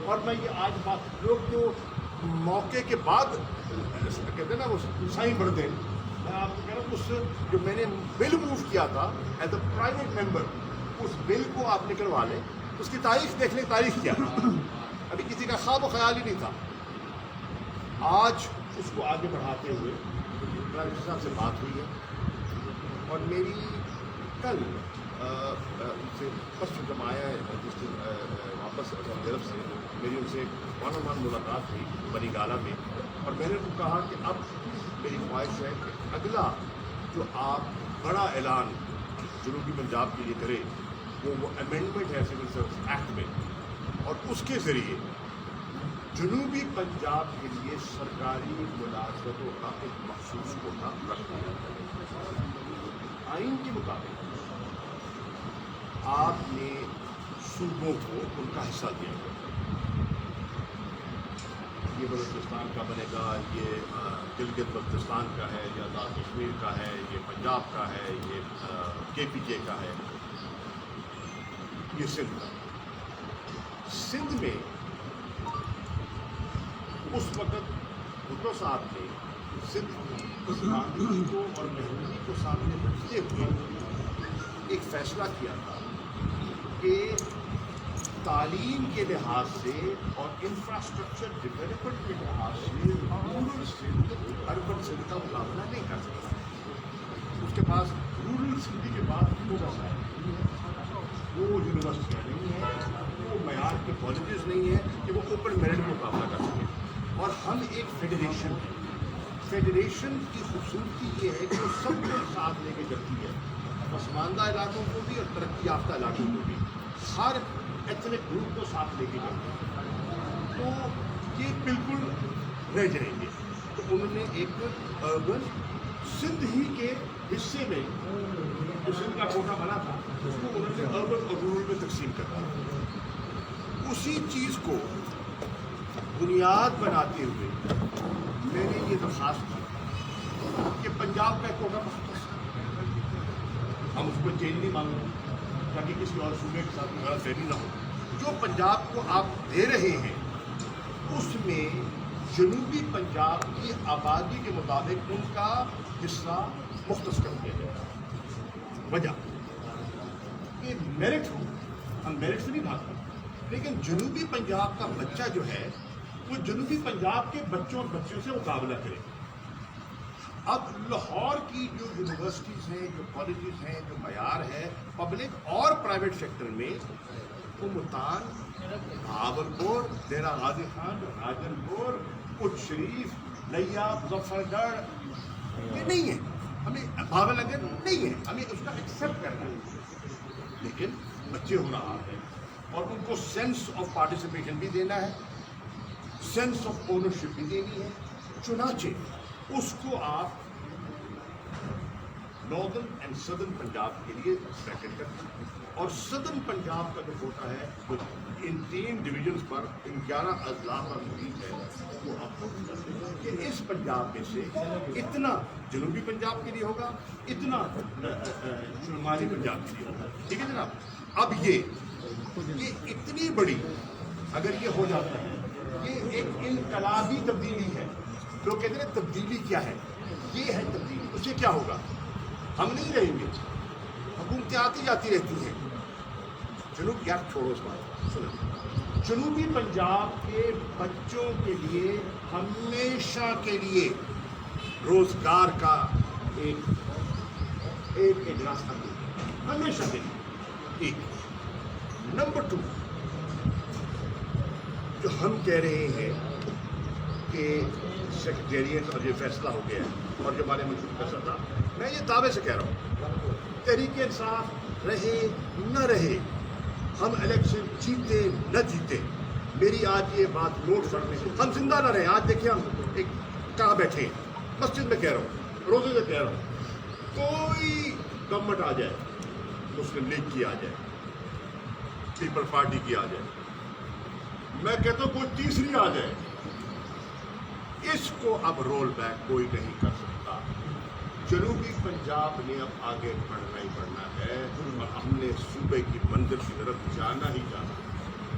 اور میں یہ آج بات لوگ جو موقع کے بعد کہتے ہیں نا وہ سائن بڑھتے ہیں، میں آپ کو کہہ رہا ہوں اس جو میں نے بل موو کیا تھا ایز اے پرائیویٹ ممبر، اس بل کو آپ نکلوا لیں، اس کی تاریخ دیکھ لیں، تاریخ کیا ہے، ابھی کسی کا خواب و خیال ہی نہیں تھا. آج اس کو آگے بڑھاتے ہوئے پرائم منسٹر صاحب سے بات ہوئی ہے، اور میری کل ان سے بس جب آیا ہے جس دن واپس سعودی عرب سے میری ان سے ون آن ون ملاقات ہوئی بنی گالا میں، اور میں نے ان کو کہا کہ اب میری خواہش ہے کہ اگلا جو آپ بڑا اعلان جنوبی پنجاب کے لیے کرے وہ امینڈمنٹ ہے سول سروس ایکٹ میں، اور اس کے ذریعے جنوبی پنجاب کے لیے سرکاری ملازمتوں کا ایک مخصوص کوٹا رکھا جائے. آئین کے مطابق آپ نے صوبوں کو ان کا حصہ دیا ہے، یہ بلوچستان کا بنے گا، یہ گلگت بلتستان کا ہے، یہ آزاد کشمیر کا ہے، یہ پنجاب کا ہے، یہ کے پی کے کا ہے، یہ سندھ کا. سندھ میں اس وقت بھٹو صاحب نے سندھ گاندھی کو اور نہرو کو سامنے رکھتے ہوئے ایک فیصلہ کیا تھا کہ تعلیم کے لحاظ سے اور انفراسٹرکچر ڈیولپمنٹ کے لحاظ سے رورل سندھ اربن سندھ کا مقابلہ نہیں کر سکتا. اس کے پاس رورل سندھ کے بعد وہ یونیورسٹیاں نہیں ہیں، وہ معیار کے کالجز نہیں ہیں کہ وہ اوپن میرٹ میں مقابلہ کر سکیں. اور ہم ایک فیڈریشن ہیں، فیڈریشن کی خوبصورتی یہ ہے کہ وہ سب کو ساتھ لے کے چلتی ہے، پسماندہ علاقوں کو بھی اور ترقی یافتہ علاقوں کو بھی، ہر ایتھنک گروپ کو ساتھ لے کے چلتی ہے. تو یہ بالکل رہ جائیں گے. تو انہوں نے ایک اربن سندھ ہی کے حصے میں جو سندھ کا کوٹا بنا تھا اس کو انہوں نے اربن اور رورل میں تقسیم کرا. اسی چیز کو بنیاد بناتے ہوئے میں نے یہ درخواست کی کہ پنجاب کا کوٹا مختص، ہم اس کو چینج نہیں مانگ رہے تاکہ کسی اور صوبے کے ساتھ غلط فہمی نہ ہو. جو پنجاب کو آپ دے رہے ہیں اس میں جنوبی پنجاب کی آبادی کے مطابق ان کا حصہ مختص کر دیا جائے. وجہ یہ میرٹ ہو، ہم میرٹ سے نہیں بھاگتے، لیکن جنوبی پنجاب کا بچہ جو ہے وہ جنوبی پنجاب کے بچوں اور بچیوں سے مقابلہ کرے. اب لاہور کی جو یونیورسٹیز ہیں، جو کالجز ہیں، جو معیار ہے پبلک اور پرائیویٹ سیکٹر میں، وہ ملتان، بھاولپور، ڈیرہ غازی خان، راجن پور، کچھ شریف، لیا، مظفر گڑھ، یہ نہیں ہے. ہمیں بھاول اگر نہیں ہے، ہمیں اس کا ایکسیپٹ کرنا ہے، لیکن بچے ہو رہا ہے اور ان کو سینس آف پارٹیسپیشن بھی دینا ہے، سینس آف اونرشپ بھی دینی ہے. چنانچہ اس کو آپ ناردرن اینڈ سدرن پنجاب کے لیے سیکنڈ کرتے ہیں، اور سدرن پنجاب کا جو کوٹا ہے وہ ان 3 ڈویژنز پر ان 11 اضلاع پر محیط ہے، وہ آپ کو کہ اس پنجاب میں سے اتنا جنوبی پنجاب کے لیے ہوگا، اتنا شمالی پنجاب کے لیے ہوگا. ٹھیک ہے جناب. اب یہ اتنی بڑی اگر یہ ہو جاتا ہے، یہ ایک انقلابی تبدیلی ہے. لوگ کہتے ہیں تبدیلی کیا ہے؟ یہ ہے تبدیلی. اس سے کیا ہوگا؟ ہم نہیں رہیں گے، حکومتیں آتی جاتی رہتی ہیں. جنوب یار چھوڑو اس بات، سنو، جنوبی پنجاب کے بچوں کے لیے ہمیشہ کے لیے روزگار کا ایک راستہ ملے، ہمیشہ کے لیے. ایک نمبر 2، جو ہم کہہ رہے ہیں کہ سیکریٹریٹ اور یہ فیصلہ ہو گیا ہے اور جو ہمارے منشور فیصلہ تھا، میں یہ دعوے سے کہہ رہا ہوں، تحریک انصاف رہے نہ رہے، ہم الیکشن جیتے نہ جیتے، میری آج یہ بات نوٹ کر لیں، ہم زندہ نہ رہیں. آج دیکھیں ہم ایک کہاں بیٹھے ہیں، مسجد میں کہہ رہا ہوں، روزے سے کہہ رہا ہوں، کوئی گورنمنٹ آ جائے، مسلم لیگ کی آ جائے، پیپل پارٹی کی آ جائے، میں کہتا ہوں کوئی تیسری آ جائے، اس کو اب رول بیک کوئی نہیں کر سکتا. جنوبی پنجاب نے اب آگے بڑھنا ہی بڑھنا ہے اور ہم نے صوبے کی منزل کی طرف جانا ہی جانا ہے.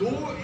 2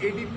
ADP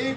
1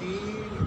3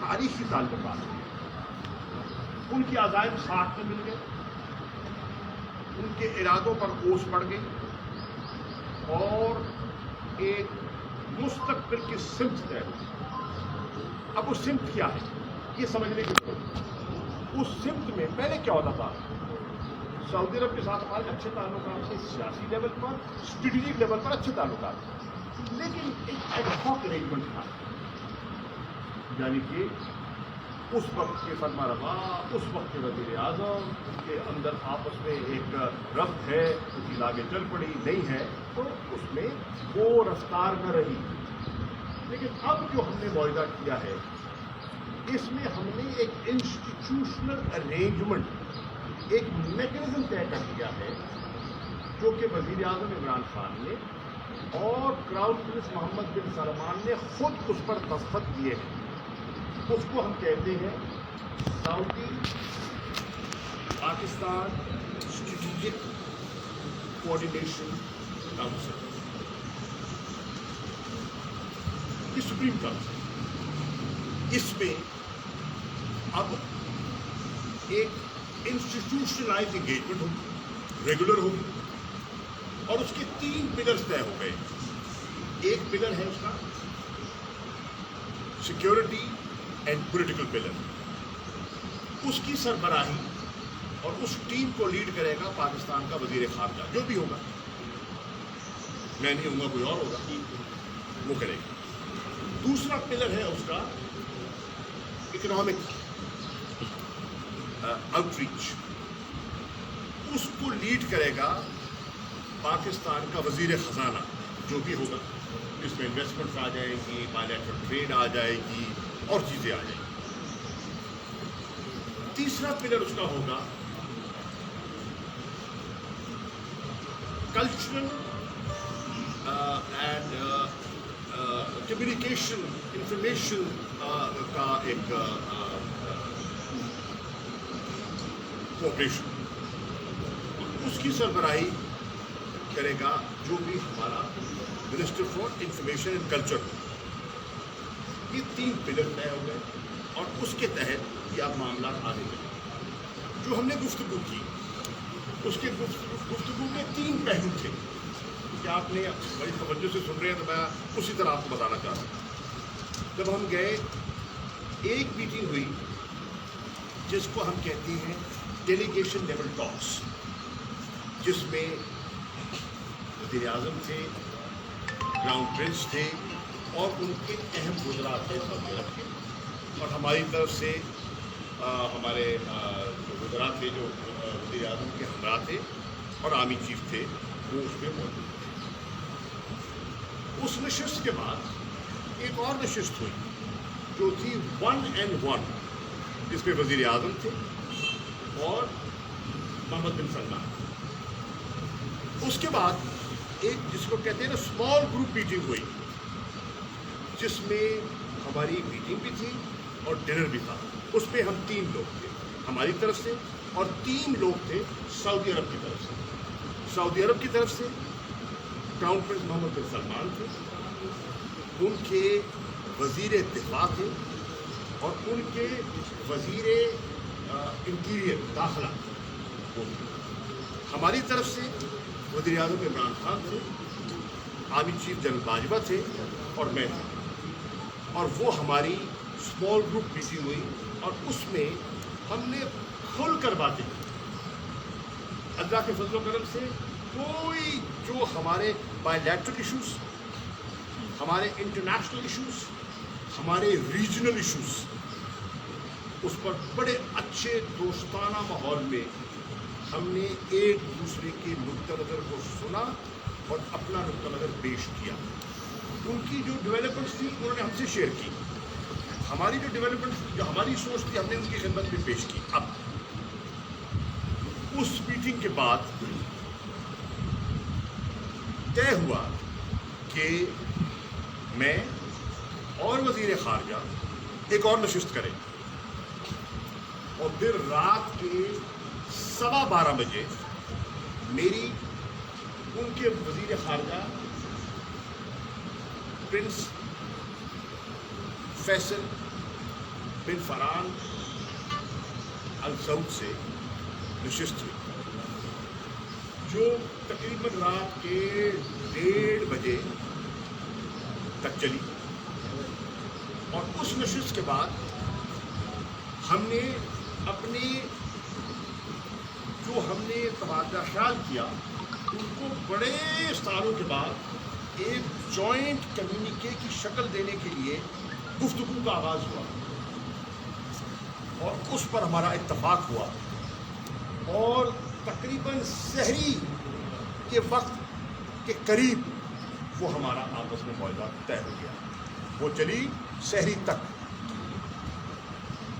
تاریخی تعلقات ہیں. ان کی عزائم ساتھ میں مل گئے, ان کے ارادوں پر اوس پڑ گئی, اور ایک مستقبل کی سمت طے ہوئی. اب وہ سمت کیا ہے یہ سمجھنے کی ضرورت ہے. اس سمت میں پہلے کیا ہوتا تھا, سعودی عرب کے ساتھ ہمارے اچھے تعلقات تھے, سیاسی لیول پر, اسٹریٹجک لیول پر اچھے تعلقات تھے, لیکن ایک ایڈ ہاک ارینجمنٹ تھا. یعنی کہ اس وقت کے فرما روا, اس وقت کے وزیر اعظم کے اندر آپس میں ایک ربط ہے, اس کی آگے چل پڑی نہیں ہے تو اس میں وہ رفتار نہ رہی. لیکن اب جو ہم نے معاہدہ کیا ہے اس میں ہم نے ایک انسٹیٹیوشنل ارینجمنٹ, ایک میکنزم طے کر دیا ہے جو کہ وزیر اعظم عمران خان نے اور کراؤن پرنس محمد بن سلمان نے خود اس پر دستخط کیے ہیں. اس کو ہم کہتے ہیں سعودی پاکستان اسٹریٹجک کوآرڈینیشن کاؤنسل. یہ سپریم کاؤنسل, اس میں اب ایک انسٹیٹیوشنلائز انگیجمنٹ ہوگی, ریگولر ہوگی, اور اس کے 3 پلرز طے ہو گئے. ایک پلر ہے اس کا سیکیورٹی اینڈ پولیٹیکل پلر, اس کی سربراہی اور اس ٹیم کو لیڈ کرے گا پاکستان کا وزیر خارجہ, جو بھی ہوگا, میں نہیں ہوں گا, کوئی اور ہوگا, وہ کرے گا. دوسرا پلر ہے اس کا اکنامک آؤٹ ریچ, اس کو لیڈ کرے گا پاکستان کا وزیر خزانہ, جو بھی ہوگا, جس میں انویسٹمنٹس آ جائیں گی, بائیلیٹرل ٹریڈ آ جائے گی, اور چیزیں آ جائیں گی. تیسرا پلر اس کا ہوگا کلچرل اینڈ کمیونیکیشن, انفارمیشن کا ایک کوآپریشن. اس کی سربراہی کرے گا جو بھی ہمارا minister for information and culture. یہ 3 پلر طے ہو گئے, اور اس کے تحت یہ اب معاملات آنے لگے. جو ہم نے گفتگو کی اس کے گفتگو میں 3 پہلو تھے کہ آپ نے بڑی توجہ سے سن رہے ہیں, تو میں اسی طرح آپ کو بتانا چاہتا ہوں. جب ہم گئے, ایک میٹنگ ہوئی جس کو ہم کہتے ہیں ڈیلیگیشن لیول ٹاکس, جس میں وزیر اعظم تھے, کراؤن پرنس تھے, اور ان کے اہم وزراء تھے سعودی عرب کے, اور ہماری طرف سے ہمارے جو وزراء تھے, جو وزیر اعظم کے ہمراہ تھے اور آرمی چیف تھے, وہ اس میں موجود تھے. اس نشست کے بعد ایک اور نشست ہوئی جو تھی 1-on-1, جس میں وزیر اعظم تھے اور محمد بن سلمان. اس کے بعد ایک جس کو کہتے ہیں نا اسمال گروپ میٹنگ ہوئی, جس میں ہماری میٹنگ بھی تھی اور ڈنر بھی تھا. اس پہ ہم 3 لوگ تھے ہماری طرف سے, اور 3 لوگ تھے سعودی عرب کی طرف سے. سعودی عرب کی طرف سے کراؤن پرنس محمد بن سلمان تھے, ان کے وزیر دفاع تھے, اور ان کے وزیر انٹیریئر داخلہ وہ تھے. ہماری طرف سے وزیر اعظم عمران خان تھے, آرمی چیف جنرل باجوہ تھے, اور میں تھا. اور وہ ہماری اسمال گروپ میٹنگ ہوئی, اور اس میں ہم نے کھل کر باتیں کی. اللہ کے فضل و کرم سے کوئی جو ہمارے بائیلیٹرل ایشوز, ہمارے انٹرنیشنل ایشوز, ہمارے ریجنل ایشوز, اس پر بڑے اچھے دوستانہ ماحول میں ہم نے ایک دوسرے کے نقطہ نظر کو سنا اور اپنا نقطہ نظر پیش کیا. ان کی جو ڈیولپمنٹس تھی انہوں نے ہم سے شیئر کی, ہماری جو ڈیولپمنٹس, جو ہماری سوچ تھی, ہم نے ان کی خدمت میں پیش کی. اب اس میٹنگ کے بعد طے ہوا کہ میں اور وزیر خارجہ ایک اور نشست کریں, اور پھر رات کے 12:15 بجے میری ان کے وزیر خارجہ پرنس فیصل بن فرحان السعود سے نشست ہوئی جو تقریباً رات کے 1:30 بجے تک چلی، اور اس نشست کے بعد ہم نے اپنے جو ہم نے تبادلہ خیال کیا ان کو بڑے سالوں کے بعد ایک جوائنٹ کمیونیکے کی شکل دینے کے لیے گفتگو کا آغاز ہوا، اور اس پر ہمارا اتفاق ہوا، اور تقریباً سحری کے وقت کے قریب وہ ہمارا آپس میں معاہدہ طے ہو گیا، وہ چلی سحری تک۔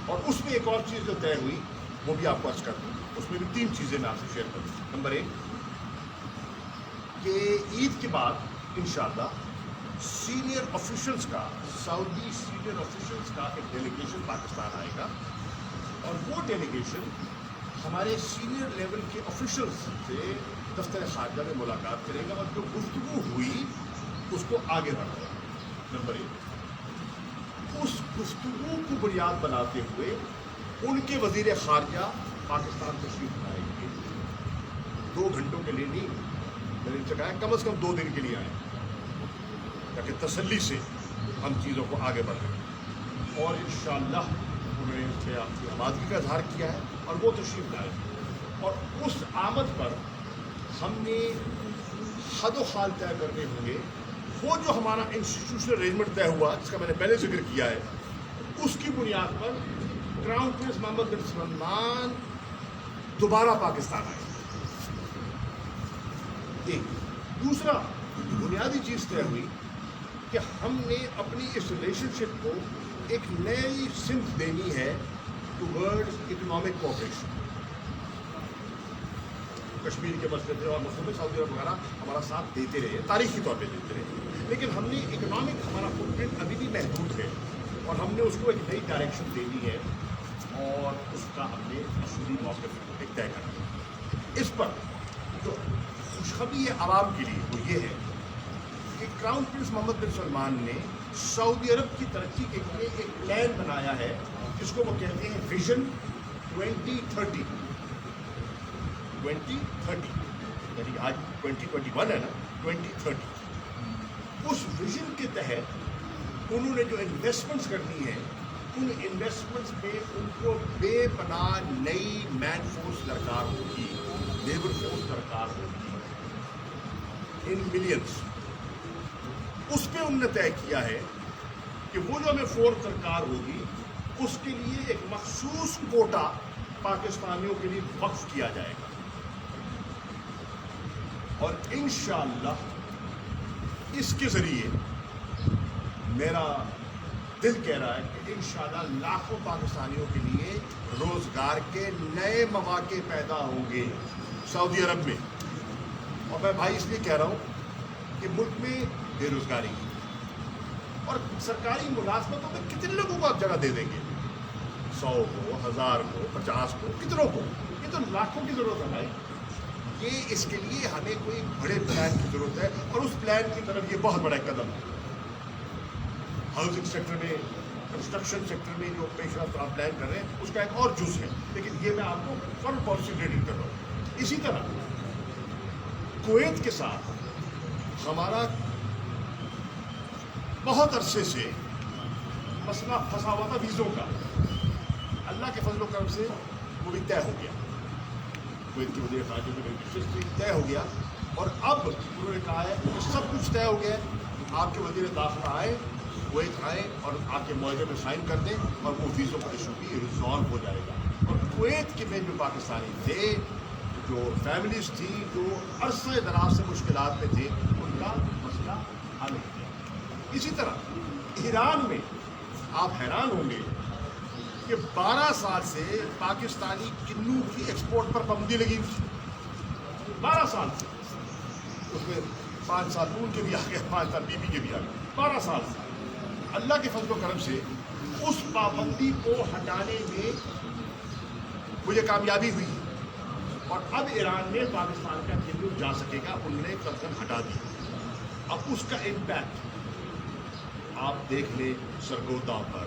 اور اس میں ایک اور چیز جو طے ہوئی وہ بھی آپ کو عرض کر دوں، اس میں بھی 3 چیزیں میں آپ سے شیئر کروں۔ نمبر 1 کہ عید کے بعد انشاءاللہ سینئر آفیشلز کا، سعودی سینئر آفیشلز کا ایک ڈیلیگیشن پاکستان آئے گا، اور وہ ڈیلیگیشن ہمارے سینئر لیول کے آفیشلز سے دفتر خارجہ میں ملاقات کرے گا، اور جو گفتگو ہوئی اس کو آگے بڑھائے گا۔ نمبر 1 اس گفتگو کو بنیاد بناتے ہوئے ان کے وزیر خارجہ پاکستان تشریف لائیں گے، 2 گھنٹوں کے لیے نہیں، میں نے ان سے کہا کم از کم 2 دن کے لیے آئیں تاکہ تسلی سے ہم چیزوں کو آگے بڑھائیں، اور انشاءاللہ انہوں نے اس سے آپ کی آمادگی کا اظہار کیا ہے اور وہ تشریف لائے، اور اس آمد پر ہم نے حد و حال طے کرنے ہوں گے۔ وہ جو ہمارا انسٹیٹیوشنل ارینجمنٹ طے ہوا جس کا میں نے پہلے ذکر کیا ہے، اس کی بنیاد پر کراؤن پرنس محمد بن سلمان دوبارہ پاکستان آئے۔ ایک دوسرا بنیادی چیز طے ہوئی کہ ہم نے اپنی اس ریلیشن شپ کو ایک نئی سمت دینی ہے ٹوورڈ اکنامک کوآپریشن۔ کشمیر کے مسئلے تھے اور مسئلے میں سعودی عرب وغیرہ ہمارا ساتھ دیتے رہے، تاریخی طور پہ دیتے رہے، لیکن ہم نے اکنامک ہمارا فٹ پرنٹ ابھی بھی محدود ہے، اور ہم نے اس کو ایک نئی ڈائریکشن دینی ہے، اور اس کا ہم نے اصولی موقف ایک طے کرنا۔ اس پر جو خوشخبری ہے عوام کے لیے وہ یہ ہے کہ کراؤن پرنس محمد بن سلمان نے سعودی عرب کی ترقی کے لیے ایک پلان بنایا ہے جس کو وہ کہتے ہیں ویژن 2030، یعنی آج 2021 ہے نا، 2030۔ اس ویژن کے تحت انہوں نے جو انویسٹمنٹس کرنی ہے، ان انویسٹمنٹس پہ ان کو بے پناہ نئی مین فورس درکار ہوگی، لیبر فورس درکار ہوگی ان ملینس۔ اس پہ انہوں نے طے کیا ہے کہ وہ جو ہمیں فورس درکار ہوگی اس کے لیے ایک مخصوص کوٹا پاکستانیوں کے لیے وقف کیا جائے گا، اور انشاءاللہ اس کے ذریعے میرا دل کہہ رہا ہے کہ انشاءاللہ لاکھوں پاکستانیوں کے لیے روزگار کے نئے مواقع پیدا ہوں گے سعودی عرب میں۔ اور میں بھائی اس لیے کہہ رہا ہوں کہ ملک میں بے روزگاری اور سرکاری ملازمتوں میں کتنے لوگوں کو آپ جگہ دے دیں گے؟ 100 کو، 1000 کو، 50 کو، کتنوں کو؟ یہ تو لاکھوں کی ضرورت ہے بھائی۔ یہ اس کے لیے ہمیں کوئی بڑے پلان کی ضرورت ہے، اور اس پلان کی طرف یہ بہت بڑا قدم ہے۔ ہاؤسنگ سیکٹر میں، کنسٹرکشن سیکٹر میں جو پیش رفت آپ پلان کر رہے ہیں اس کا ایک اور جز ہے، لیکن یہ میں آپ کو فارن پالیسی ریلیٹڈ کر رہا ہوں۔ اسی طرح کویت کے ساتھ ہمارا بہت عرصے سے مسئلہ پھنسا ہوا تھا ویزوں کا، اللہ کے فضل و کرم سے وہ بھی طے ہو گیا، کویت کی وزیر خارجہ کی رجسٹری طے ہو گیا، اور اب انہوں نے کہا ہے کہ سب کچھ طے ہو گیا ہے، آپ کے وزیر داخلہ آئے، کویت آئے اور آپ کے معاہدے میں سائن کر دیں، اور وہ ویزوں کا ایشو بھی ریزالو ہو جائے گا۔ اور کویت کے میں جو پاکستانی تھے، جو فیملیز تھیں جو عرصہ دراز سے مشکلات میں تھے، ان کا مسئلہ حل ہو گیا۔ اسی طرح ایران میں آپ حیران ہوں گے کہ 12 سال سے پاکستانی کنو کی ایکسپورٹ پر پابندی لگی ہوئی، 12 سال سے، اس میں 5 سال ان کے بھی آ گئے، 5 سال بی بی کے بھی آ گئے، 12 سال سے اللہ کے فضل و کرم سے اس پابندی کو ہٹانے میں مجھے کامیابی ہوئی، اور اب ایران میں پاکستان کا کنو جا سکے گا، انہوں نے قدم ہٹا دیا۔ اب اس کا امپیکٹ آپ دیکھ لیں سرگودا پر،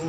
2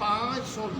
$500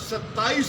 27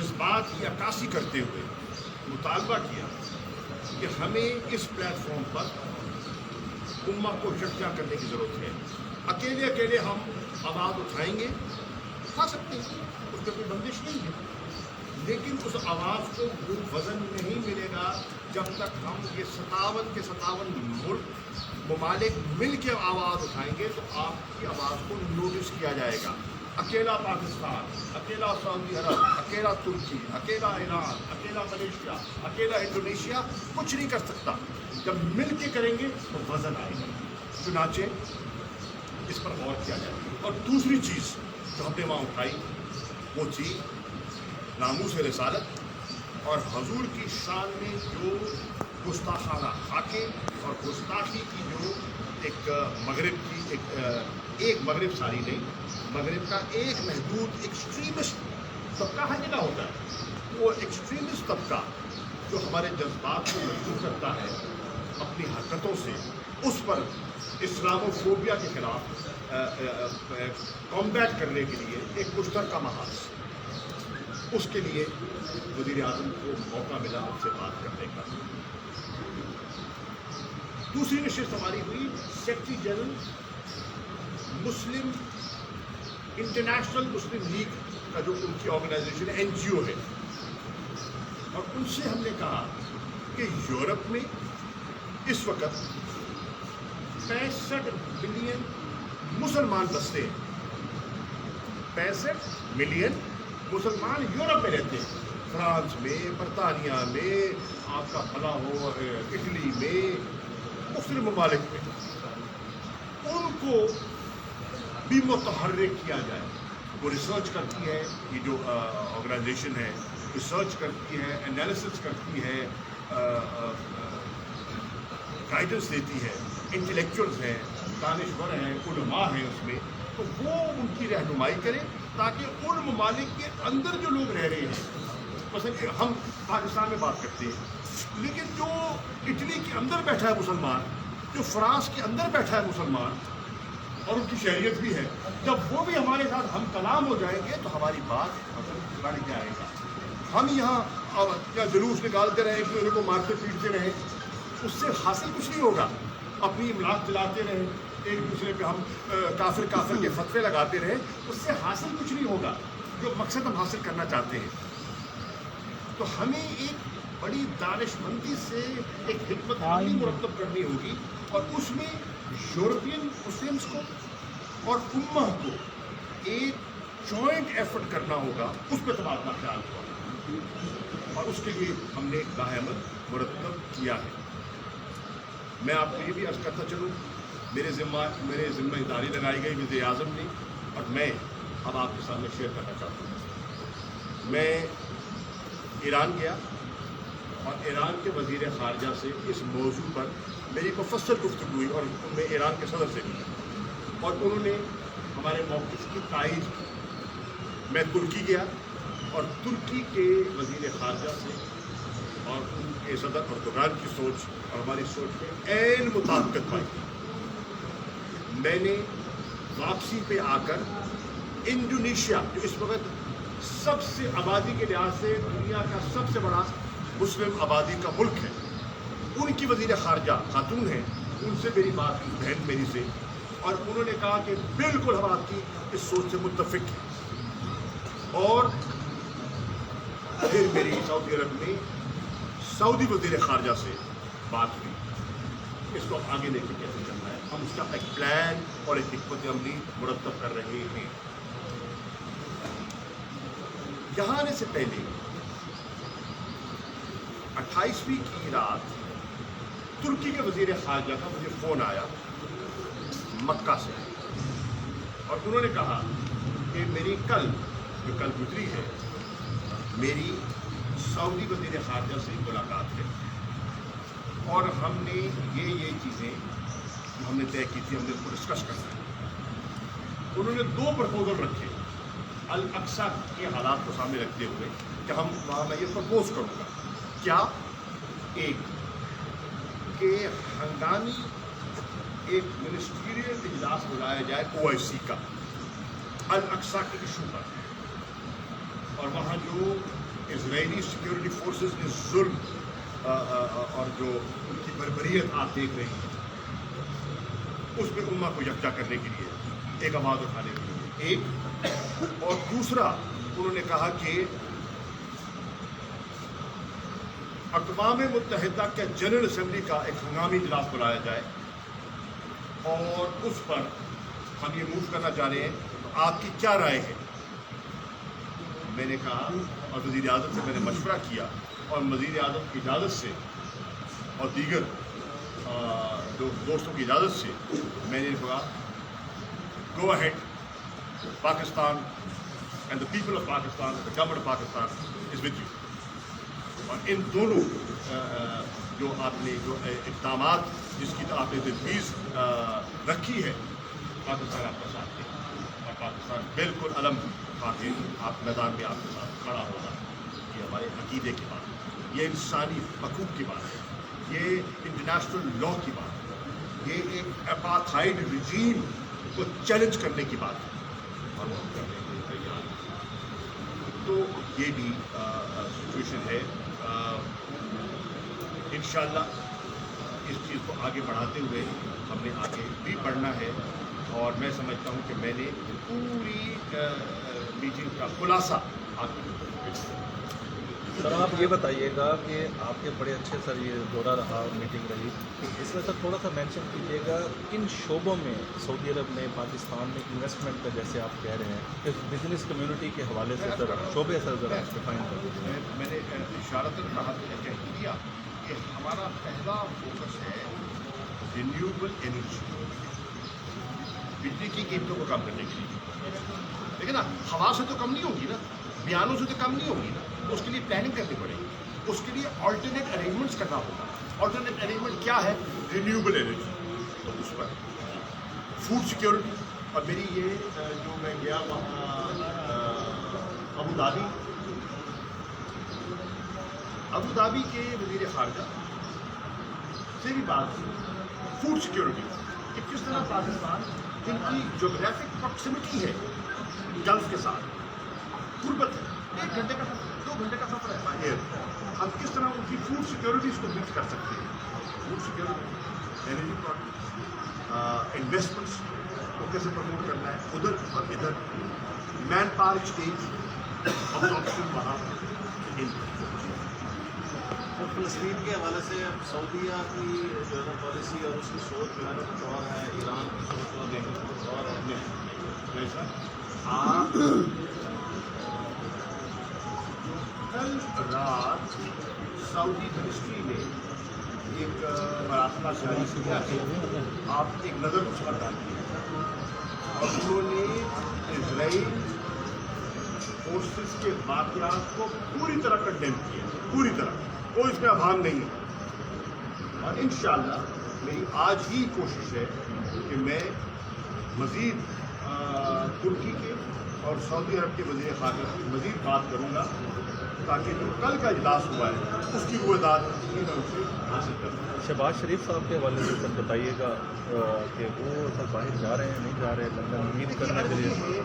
جذبات کی عکاسی کرتے ہوئے مطالبہ کیا کہ ہمیں اس پلیٹ فارم پر امہ کو یکجا کرنے کی ضرورت ہے. اکیلے ہم آواز اٹھائیں گے، اٹھا سکتے ہیں، اس پہ کوئی بندش نہیں ہے، لیکن اس آواز کو وہ وزن نہیں ملے گا جب تک ہم یہ 57 کے 57 ممالک مل کے آواز اٹھائیں گے تو آپ کی آواز کو نوٹس کیا جائے گا. اکیلا پاکستان، اکیلا سعودی عرب، اکیلا ترکی، اکیلا ایران، اکیلا ملیشیا، اکیلا انڈونیشیا کچھ نہیں کر سکتا. جب مل کے کریں گے تو وزن آئے گا. چنانچہ اس پر غور کیا جائے. اور دوسری چیز جو ہم نے وہاں اٹھائی وہ تھی ناموس رسالت اور حضور کی شان میں جو گستاخانہ خاکے اور گستاخی کی جو ایک مغرب کی ایک مغرب ساری نہیں، مغرب کا ایک محدود ایکسٹریمسٹ طبقہ ہر جگہ ہوتا ہے. وہ ایکسٹریمسٹ طبقہ جو ہمارے جذبات کو مجبور کرتا ہے اپنی حرکتوں سے، اس پر اسلامو فوبیا کے خلاف کمبیٹ کرنے کے لیے ایک مشترکہ محاذ، اس کے لیے وزیر اعظم کو موقع ملا ان سے بات کرنے کا. دوسری نشست ہماری ہوئی سیکرٹری جنرل مسلم انٹرنیشنل مسلم لیگ کا جو ان کی آرگنائزیشن ہے، NGO ہے، اور ان سے ہم نے کہا کہ یورپ میں اس وقت 65 ملین مسلمان بستے ہیں. 65 ملین مسلمان یورپ میں رہتے ہیں، فرانس میں، برطانیہ میں، آپ کا بھلا ہو اٹلی میں، مختلف ممالک میں. ان کو بھی متحرک کیا جائے. وہ ریسرچ کرتی ہے، یہ جو آرگنائزیشن ہے ریسرچ کرتی ہے، انالیسس کرتی ہے، گائیڈنس دیتی ہے، انٹلیکچوئلز ہیں، دانشور ہیں، علماء ہیں اس میں. تو وہ ان کی رہنمائی کرے تاکہ ان ممالک کے اندر جو لوگ رہ رہے ہیں، مثلا ہم پاکستان میں بات کرتے ہیں، لیکن جو اٹلی کے اندر بیٹھا ہے مسلمان، جو فرانس کے اندر بیٹھا ہے مسلمان، اور ان کی شہریت بھی ہے، جب وہ بھی ہمارے ساتھ ہم کلام ہو جائیں گے تو ہماری بات بڑھ جائے گا. ہم یہاں کیا جلوس نکالتے رہیں، ایک دوسرے کو مارتے پیٹتے رہیں، اس سے حاصل کچھ نہیں ہوگا. اپنی املاک چلاتے رہیں، ایک دوسرے پہ ہم کافر کے فتوے لگاتے رہیں، اس سے حاصل کچھ نہیں ہوگا جو مقصد ہم حاصل کرنا چاہتے ہیں. تو ہمیں ایک بڑی دانش مندی سے ایک حکمت عملی مرتب کرنی ہوگی، اور اس میں یورپین مسلمس کو اور امہ کو ایک جوائنٹ ایفرٹ کرنا ہوگا، اس پہ تبادلہ خیال ہوگا، اور اس کے لیے ہم نے ایک عمل مرتب کیا ہے. میں آپ کو یہ بھی عرض کرتا چلوں، میرے ذمہ داری لگائی گئی وزیر اعظم نے، اور میں اب آپ کے سامنے شیئر کرنا چاہتا ہوں. میں ایران گیا اور ایران کے وزیر خارجہ سے اس موضوع پر میری مفصل گفتگو ہوئی، اور ان میں ایران کے صدر سے بھی، اور انہوں نے ہمارے موقف کی تائید کی. میں ترکی گیا اور ترکی کے وزیر خارجہ سے اور ان کے صدر اردوغان کی سوچ اور ہماری سوچ میں عین مطابقت پائی. میں نے واپسی پہ آ کر انڈونیشیا جو اس وقت سب سے آبادی کے لحاظ سے دنیا کا سب سے بڑا مسلم آبادی کا ملک ہے، ان کی وزیر خارجہ خاتون ہیں، ان سے میری بات کی، بہن میری سے، اور انہوں نے کہا کہ بالکل ہم آپ کی اس سوچ سے متفق ہیں. اور پھر میری سعودی عرب میں سعودی وزیر خارجہ سے بات ہوئی، اس کو آگے لے کے کیسے چلنا ہے. ہم اس کا ایک پلان اور ایک حکمت عملی مرتب کر رہے ہیں. یہاں آنے سے پہلے 28ویں کی رات ترکی کے وزیر خارجہ کا مجھے فون آیا مکہ سے، اور انہوں نے کہا کہ میری کل گزری ہے میری سعودی وزیر خارجہ سے ملاقات ہے، اور ہم نے یہ چیزیں ہم نے طے کی تھی، ہم نے اس کو ڈسکس کرنا ہے. انہوں نے 2 پرپوزل رکھے الاقصی کے حالات کو سامنے رکھتے ہوئے کہ ہم وہاں میں یہ پرپوز کروں گا. کیا؟ ایک کہ ہنگامی ایک منسٹریل اجلاس بلایا جائے OIC کا الاقصی کے ایشو پر، اور وہاں جو اسرائیلی سیکیورٹی فورسز نے ظلم اور جو ان کی بربریت آپ دیکھ رہے ہیں، اس میں امہ کو یکجا کرنے کے لیے ایک آواز اٹھانے کے لیے ایک، اور دوسرا انہوں نے کہا کہ اقوام متحدہ کے جنرل اسمبلی کا ایک ہنگامی اجلاس بلایا جائے اور اس پر ہم یہ موو کرنا چاہ رہے ہیں، تو آپ کی کیا رائے ہے؟ میں نے کہا اور وزیر اعظم سے میں نے مشورہ کیا اور وزیر اعظم کی اجازت سے اور دیگر دوستوں کی اجازت سے میں نے کہا go ahead, Pakistan and the people of Pakistan, the government of Pakistan is with you. اور ان دونوں جو آپ نے جو اقدامات جس کی آپ نے تجویز رکھی ہے، پاکستان آپ کا ساتھ دے اور پاکستان بالکل علم اٹھا کے آپ میدان میں آپ کے ساتھ کھڑا ہوگا. یہ ہمارے عقیدے کی بات ہے، یہ انسانی حقوق کی بات ہے، یہ انٹرنیشنل لا کی بات ہے، یہ ایک اپارتھائڈ رجیم کو چیلنج کرنے کی بات ہے اور ہم کرنے کے لیے تیار ہیں. تو یہ بھی سچویشن ہے. انشاءاللہ اس چیز کو آگے بڑھاتے ہوئے ہم نے آگے بھی بڑھنا ہے، اور میں سمجھتا ہوں کہ میں نے پوری میٹنگ کا خلاصہ آپ کو. سر آپ یہ بتائیے گا کہ آپ کے بڑے اچھے سر یہ دورہ رہا، میٹنگ رہی، اس میں سر تھوڑا سا مینشن کیجیے گا کن شعبوں میں سعودی عرب نے پاکستان میں انویسٹمنٹ کا، جیسے آپ کہہ رہے ہیں کہ بزنس کمیونٹی کے حوالے سے سر شعبے سر ذرا ڈیفائن کر دیجیے. میں نے اشارتاً کہا کہہ دیا کہ ہمارا پہلا فوکس ہے رینیوبل انرجی، بجلی کی قیمتوں کو کم کرنے کے لیے. لیکن نا ہوا سے تو کم نہیں ہوگی نا، بیانوں سے تو کم نہیں ہوگی نا، اس کے لیے پلاننگ کرنی پڑے گی، اس کے لیے آلٹرنیٹ ارینجمنٹس کرنا ہوگا. آلٹرنیٹ ارینجمنٹ کیا ہے؟ Renewable energy. تو اس پر فوڈ سیکیورٹی، اور میری یہ جو میں گیا ابو دھابی کے وزیر خارجہ سے بھی بات کی فوڈ سیکیورٹی کہ کس طرح پاکستان جن کی جغرافک پراکسیمٹی ہے گلف کے ساتھ، غربت ہے، 1 گھنٹے کا 2 گھنٹے کا سفر ہے بائی ایئر، ہم کس طرح ان کی فوڈ سیکیورٹیز کو مکس کر سکتے ہیں. Food security, energy products, investments کو کیسے پروموٹ کرنا ہے ادھر اور ادھر، مین پاور ایکسچینج، ابزارپشن وہاں. اور فلسطین کے حوالے سے سعودیہ کی جو ہے نا پالیسی اور اس کی سوچ جو ہے نا کچھ اور ہے، ایران کی سوچ اور کچھ اور ہے. ایسا آپ کل رات سعودی منسٹری نے ایک مراسلہ جاری کیا ہے، آپ ایک نظر اس پر ڈالیے، اور انہوں نے اسرائیل فورسز کے واقعات کو پوری طرح کنڈیم کیا، پوری طرح، کوئی اس میں ابہام نہیں ہے. اور انشاءاللہ میری آج ہی کوشش ہے کہ میں مزید ترکی کے اور سعودی عرب کے وزیر خارجہ سے مزید بات کروں گا، تاکہ جو کل کا اجلاس ہوا ہے اس کی رویداد میں ان سے حاصل کروں. شہباز شریف صاحب کے حوالے سے سر بتائیے گا کہ وہ سر باہر جا رہے ہیں نہیں جا رہے لندن امید کرنے کے لیے.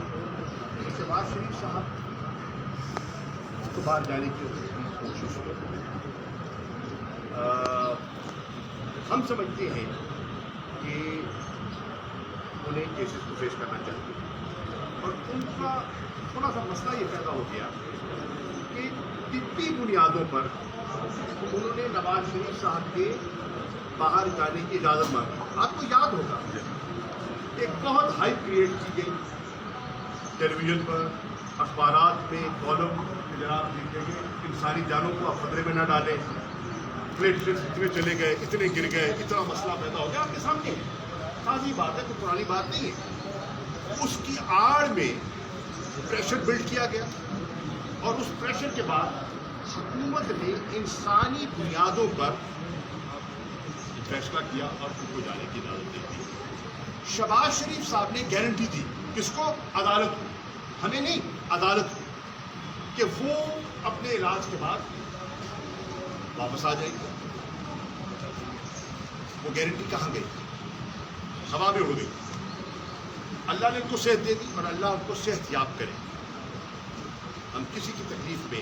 شہباز شریف صاحب کو باہر جانے کی کوشش کرتے ہیں. ہم سمجھتے ہیں کہ انہیں کیسز کو فیس کرنا چاہیے، اور ان کا تھوڑا سا مسئلہ یہ پیدا ہو گیا کہ طبی بنیادوں پر انہوں نے نواز شریف صاحب کے باہر جانے کی اجازت مانگی. آپ کو یاد ہوگا ایک بہت ہائپ کریٹ کی گئی ٹیلی ویژن پر، اخبارات میں کالم کہ جناب دیکھیں گے انسانی جانوں کو آپ خطرے میں نہ ڈالیں، پلیٹلیٹس اتنے چلے گئے، اتنے گر گئے، اتنا مسئلہ پیدا ہو گیا. آپ کے سامنے تازی بات ہے، کوئی پرانی بات نہیں ہے. اس کی آڑ میں پریشر بلڈ کیا گیا، اور اس پریشر کے بعد حکومت نے انسانی بنیادوں پر فیصلہ کیا اور ان کو جانے کی اجازت دے دی. شہباز شریف صاحب نے گارنٹی دی، کس کو؟ عدالت کو، ہمیں نہیں، عدالت کو، کہ وہ اپنے علاج کے بعد واپس آ جائیں گے. وہ گارنٹی کہاں گئی؟ ہوا میں اڑ گئی. اللہ نے ان کو صحت دے دی، اور اللہ ان کو صحت یاب کرے. ہم کسی کی تکلیف میں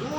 2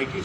IT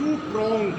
2 pronged